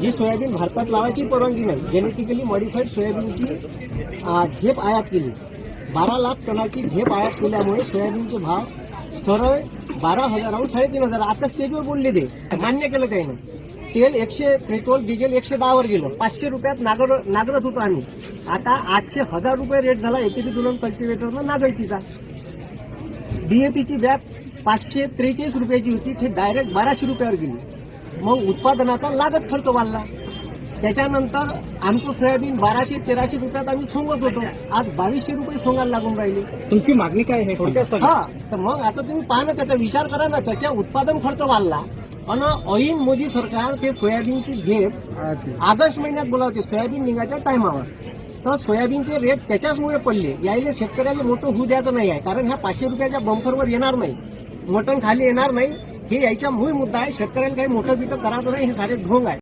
जी soybean भारतात लावायची परवानगी नाही, जेनेटिकली मॉडिफाईड सोयाबीनची ढेप आयात केली. 12 लाख टनाची ढेप आयात केल्यामुळे सोयाबीनचे भाव सरळ 12,000 3,500. आता स्टेजवर बोलले ते मान्य केलं त्यानं. तेल 100, पेट्रोल डिझेल 110 वर गेलं. 500 रुपयात नागरत होतो आम्ही. आता 800-1000 रुपये रेट झाला एकेरी दुलन कल्टिवेटरला नागरिकीचा. डीएपीची बॅग 543 रुपयाची होती, ती डायरेक्ट 1200 रुपयावर गेली. मग उत्पादनाचा लागत खर्च वाढला. त्याच्यानंतर आमचं सोयाबीन 1200-1300 रुपयात आम्ही सोंगत होतो, आज 2200 रुपये सोंगायला लागून राहिले. तुमची मागणी काय आहे थोडक्यात? हा, तर मग आता तुम्ही पहा ना, त्याचा विचार करा ना. त्याच्या उत्पादन खर्च वाढला आणि ऐन मोदी सरकार ते सोयाबीनची ढेप ऑगस्ट महिन्यात बोलावते सोयाबीन निघायच्या टायमावर. तर सोयाबीनचे रेट त्याच्याचमुळे पडले. यायला शेतकऱ्याला मोठं होऊ द्यायचं नाही आहे, कारण ह्या 500 रुपयाच्या बंफरवर येणार नाही, मटण खाली येणार नाही. हे यायचा मूळ मुद्दा आहे. शेतकऱ्याला काही मोठं पिकं करायचं नाही, हे सारे ढोंग आहे.